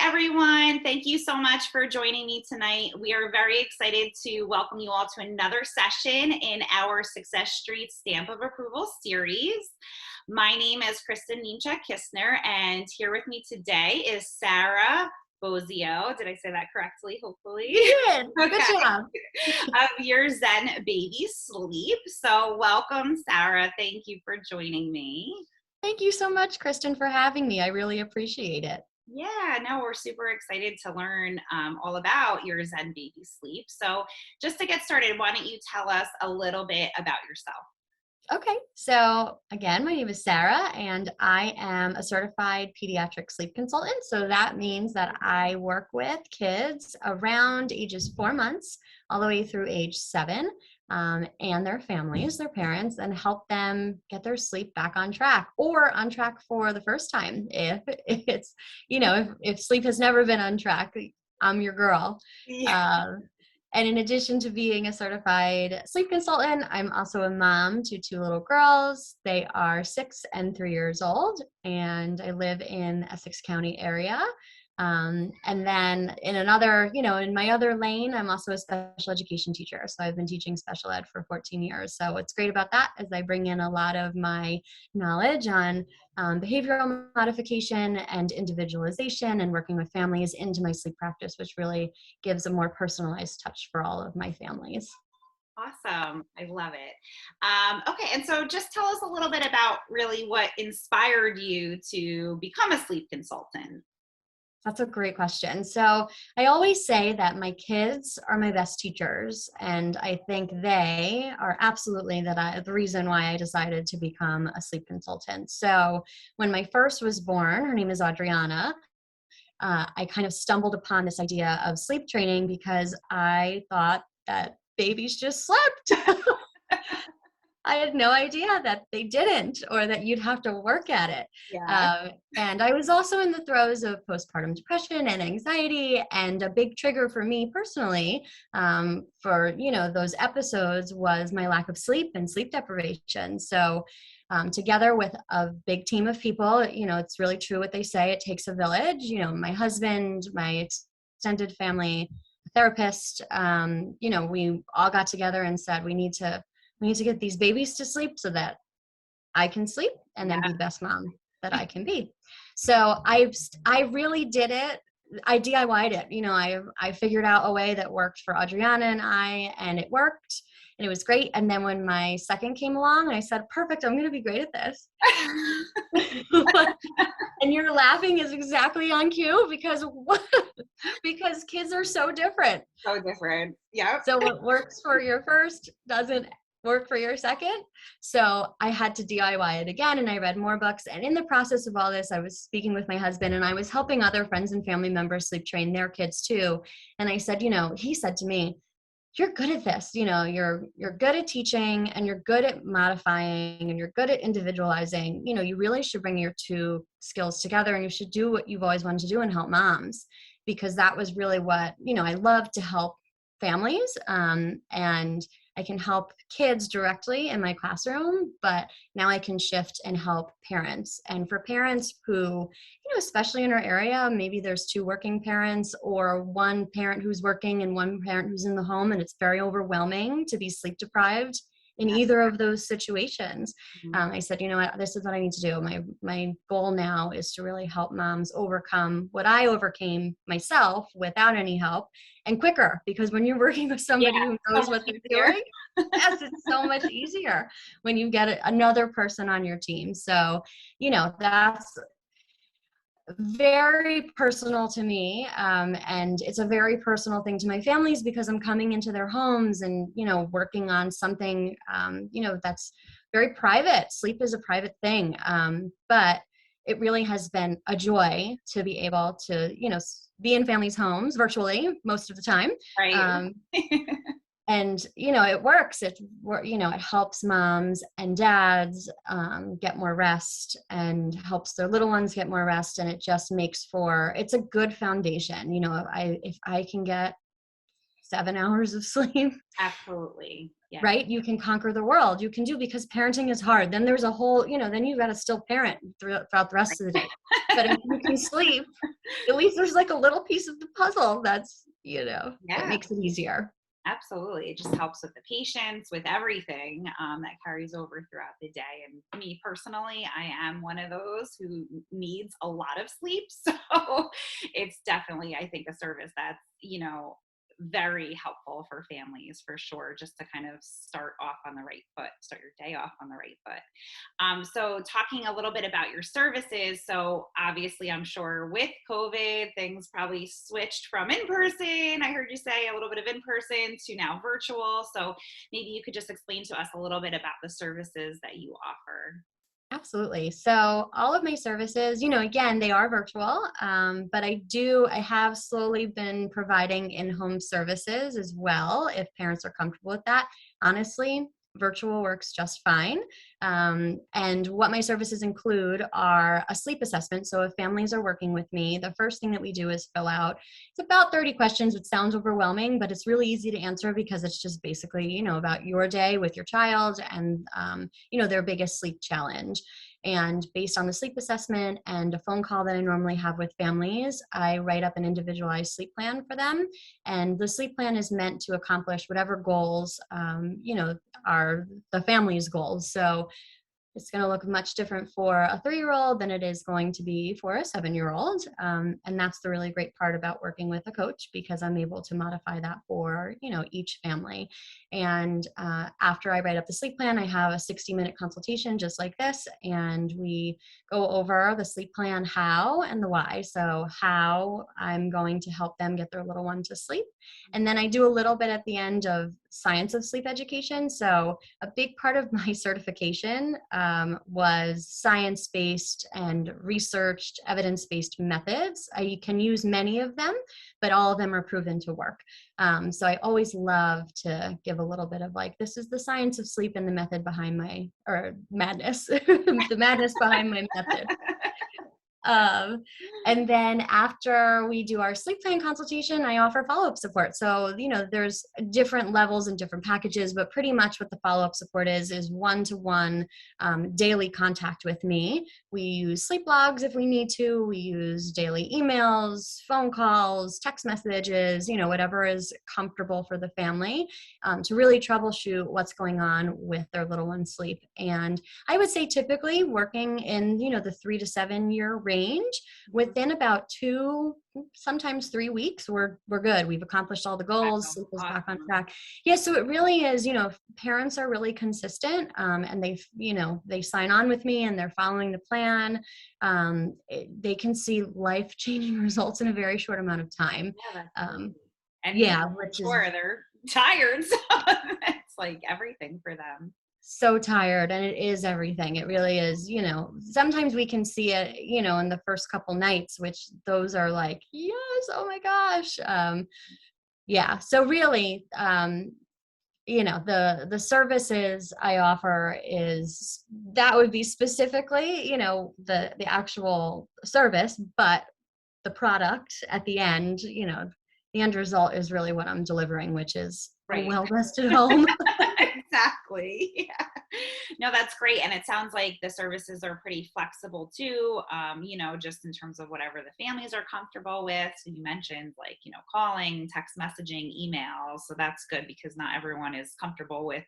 everyone. Thank you so much for joining me tonight. We are very excited to welcome you all to another session in our Success Street Stamp of Approval series. My name is Kristen Niemczak-Kistner, and here with me today is Sarah Bozio. Did I say that correctly? Hopefully. You did. Okay. Good job. Of your Zen Baby Sleep. So welcome, Sarah. Thank you for joining me. Thank you so much, Kristen, for having me. I really appreciate it. Yeah, no, we're super excited to learn all about your Zen Baby Sleep. So just to get started, why don't you tell us a little bit about yourself? Okay, so again, my name is Sarah, and I am a certified pediatric sleep consultant. So that means that I work with kids around ages 4 months all the way through age 7, and their families, their parents, and help them get their sleep back on track or on track for the first time. If it's, if sleep has never been on track, I'm your girl. Yeah. And in addition to being a certified sleep consultant, I'm also a mom to 2 little girls. They are 6 and 3 years old, and I live in the Essex County area. And then in my other lane, I'm also a special education teacher. So I've been teaching special ed for 14 years. So what's great about that is I bring in a lot of my knowledge on behavioral modification and individualization and working with families into my sleep practice, which really gives a more personalized touch for all of my families. Awesome. I love it. Okay, and so just tell us a little bit about really what inspired you to become a sleep consultant. That's a great question. So I always say that my kids are my best teachers, and I think they are absolutely the reason why I decided to become a sleep consultant. So when my first was born, her name is Adriana. I kind of stumbled upon this idea of sleep training because I thought that babies just slept. I had no idea that they didn't, or that you'd have to work at it. Yeah. And I was also in the throes of postpartum depression and anxiety, and a big trigger for me personally, for those episodes, was my lack of sleep and sleep deprivation. So together with a big team of people, it's really true what they say, it takes a village. My husband, my extended family, therapist, we all got together and said, we need to get these babies to sleep so that I can sleep and then be the best mom that I can be. So I really did it. I DIY'd it. I figured out a way that worked for Adriana and I, and it worked, and it was great. And then when my second came along, I said, perfect, I'm going to be great at this. And your laughing is exactly on cue because kids are so different. So different. Yeah. So what works for your first doesn't work for your second. So I had to DIY it again, and I read more books. And in the process of all this, I was speaking with my husband, and I was helping other friends and family members sleep train their kids too. And I said, he said to me, you're good at this. You're good at teaching, and you're good at modifying, and you're good at individualizing. You really should bring your 2 skills together, and you should do what you've always wanted to do and help moms, because that was really what, I love to help families, and I can help kids directly in my classroom, but now I can shift and help parents. And for parents who, especially in our area, maybe there's 2 working parents, or one parent who's working and one parent who's in the home, and it's very overwhelming to be sleep deprived in either of those situations. I said, you know what, this is what I need to do. My goal now is to really help moms overcome what I overcame myself without any help, and quicker, because when you're working with somebody who knows what they're doing, yes, it's so much easier when you get another person on your team. So, that's very personal to me, and it's a very personal thing to my families, because I'm coming into their homes and working on something that's very private. Sleep is a private thing, but it really has been a joy to be able to be in families' homes virtually most of the time. Right. And it works. It helps moms and dads get more rest, and helps their little ones get more rest, and it just makes it's a good foundation. If I can get 7 hours of sleep, Absolutely. Yeah. right? You can conquer the world. You can do, because parenting is hard. Then there's a whole, then you've got to still parent throughout the rest of the day. But if you can sleep, at least there's like a little piece of the puzzle that's, that Yeah. makes it easier. Absolutely. It just helps with the patience, with everything that carries over throughout the day. And me personally, I am one of those who needs a lot of sleep. So it's definitely, I think, a service that's, very helpful for families for sure, just to kind of start your day off on the right foot. So talking a little bit about your services. So obviously, I'm sure with COVID, things probably switched from in-person. I heard you say a little bit of in-person to now virtual. So maybe you could just explain to us a little bit about the services that you offer. Absolutely. So all of my services, again, they are virtual, but I have slowly been providing in-home services as well, if parents are comfortable with that. Honestly, virtual works just fine. And what my services include are a sleep assessment. So if families are working with me, the first thing that we do is fill out, it's about 30 questions, which sounds overwhelming, but it's really easy to answer because it's just basically, about your day with your child and, their biggest sleep challenge. And based on the sleep assessment and a phone call that I normally have with families, I write up an individualized sleep plan for them. And the sleep plan is meant to accomplish whatever goals, are the family's goals. So it's going to look much different for a 3-year-old than it is going to be for a 7-year-old. And that's the really great part about working with a coach, because I'm able to modify that for, each family. And after I write up the sleep plan, I have a 60-minute consultation just like this. And we go over the sleep plan, how and the why. So how I'm going to help them get their little one to sleep. And then I do a little bit at the end of science of sleep education. So a big part of my certification was science-based and researched, evidence-based methods. I can use many of them, but all of them are proven to work. So I always love to give a little bit of like, this is the science of sleep and the method behind madness, the madness behind my method. And then after we do our sleep plan consultation, I offer follow-up support. So, there's different levels and different packages, but pretty much what the follow-up support is one-to-one daily contact with me. We use sleep logs if we need to. We use daily emails, phone calls, text messages, whatever is comfortable for the family, to really troubleshoot what's going on with their little one's sleep. And I would say typically working in, the 3 to 7 year range, within about 2, sometimes 3 weeks, we're good. We've accomplished all the goals. Wow, Sleep is back on awesome. track. Yeah. So it really is, parents are really consistent, and they sign on with me and they're following the plan. They can see life-changing results in a very short amount of time. Yeah, that's great. And Yeah, I'm which is sure they're tired, so it's like everything for them. so tired, and it is everything. It really is. Sometimes we can see it, in the first couple nights, which those are like, yes, oh my gosh. Yeah. So really, the services I offer that would be specifically, the actual service, but the product at the end, the end result is really what I'm delivering, which is a Right. well-rested home. Exactly. Yeah. No, that's great. And it sounds like the services are pretty flexible too, just in terms of whatever the families are comfortable with. So you mentioned like, calling, text messaging, email. So that's good because not everyone is comfortable with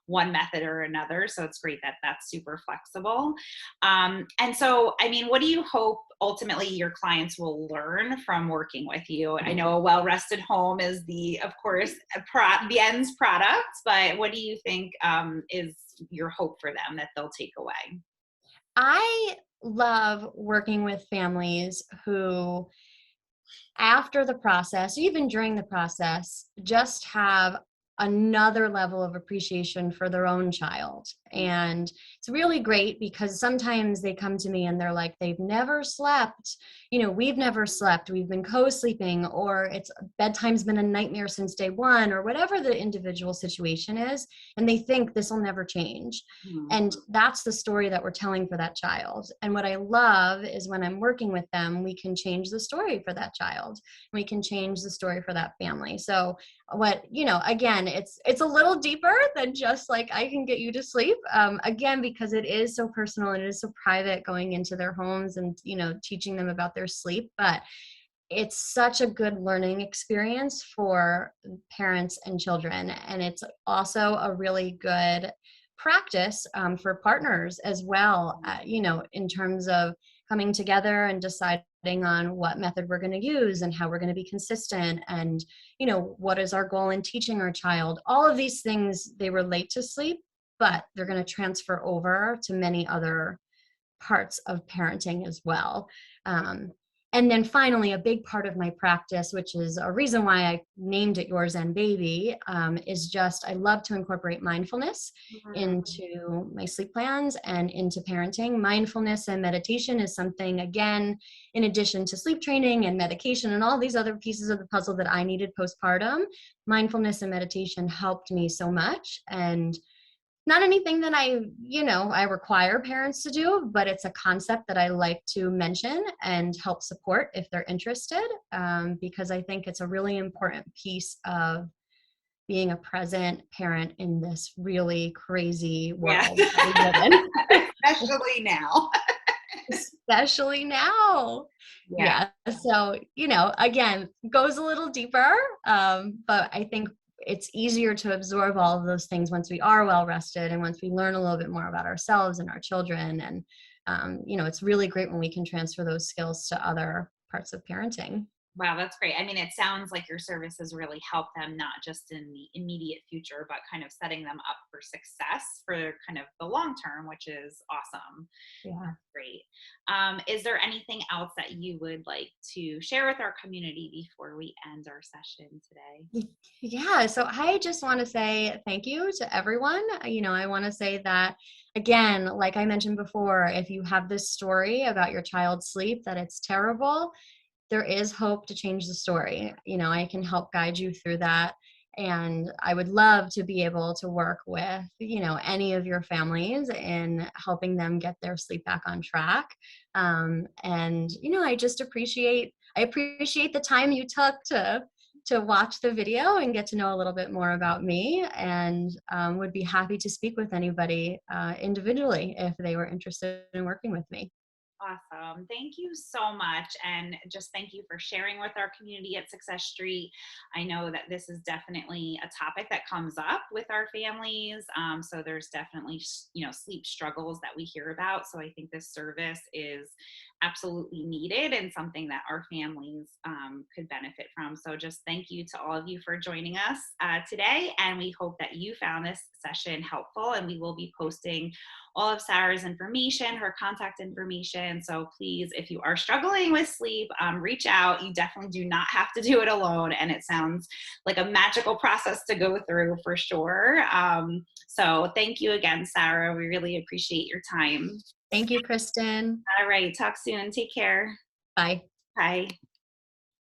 one method or another. So it's great that that's super flexible. And so, I mean, what do you hope ultimately your clients will learn from working with you? I know a well-rested home is of course, the ends product, but what do you think is your hope for them that they'll take away? I love working with families who, after the process, even during the process, just have another level of appreciation for their own child. And it's really great because sometimes they come to me and they're like, they've never slept. We've never slept. We've been co-sleeping, or it's bedtime's been a nightmare since day one, or whatever the individual situation is. And they think this will never change. Mhm. And that's the story that we're telling for that child. And what I love is when I'm working with them, we can change the story for that child. We can change the story for that family. So what, again, it's a little deeper than just like I can get you to sleep, again, because it is so personal and it is so private, going into their homes and teaching them about their sleep. But it's such a good learning experience for parents and children, and it's also a really good practice for partners as well, in terms of coming together and deciding on what method we're going to use and how we're going to be consistent, and what is our goal in teaching our child. All of these things, they relate to sleep, but they're going to transfer over to many other parts of parenting as well. And then finally, a big part of my practice, which is a reason why I named it Your Zen Baby, is just I love to incorporate mindfulness into my sleep plans and into parenting. Mindfulness and meditation is something, again, in addition to sleep training and medication and all these other pieces of the puzzle that I needed postpartum, mindfulness and meditation helped me so much. And not anything that I require parents to do, but it's a concept that I like to mention and help support if they're interested, because I think it's a really important piece of being a present parent in this really crazy world that we live in. Especially now. Especially now. Yeah. So, again, goes a little deeper, but I think it's easier to absorb all of those things once we are well rested and once we learn a little bit more about ourselves and our children. And, it's really great when we can transfer those skills to other parts of parenting. Wow, that's great. I mean, it sounds like your services really help them, not just in the immediate future, but kind of setting them up for success for kind of the long term, which is awesome. Yeah. That's great. Is there anything else that you would like to share with our community before we end our session today? Yeah, so I just want to say thank you to everyone. I want to say that, again, like I mentioned before, if you have this story about your child's sleep, that it's terrible, there is hope to change the story. I can help guide you through that. And I would love to be able to work with, any of your families in helping them get their sleep back on track. And, I just appreciate the time you took to watch the video and get to know a little bit more about me, and would be happy to speak with anybody individually if they were interested in working with me. Awesome. Thank you so much. And just thank you for sharing with our community at Success Street. I know that this is definitely a topic that comes up with our families. So there's definitely, sleep struggles that we hear about. So I think this service is absolutely needed and something that our families could benefit from. So just thank you to all of you for joining us today. And we hope that you found this session helpful, and we will be posting all of Sarah's information, her contact information. So please, if you are struggling with sleep, reach out. You definitely do not have to do it alone. And it sounds like a magical process to go through for sure. So thank you again, Sarah. We really appreciate your time. Thank you, Kristen. All right. Talk soon. Take care. Bye. Bye.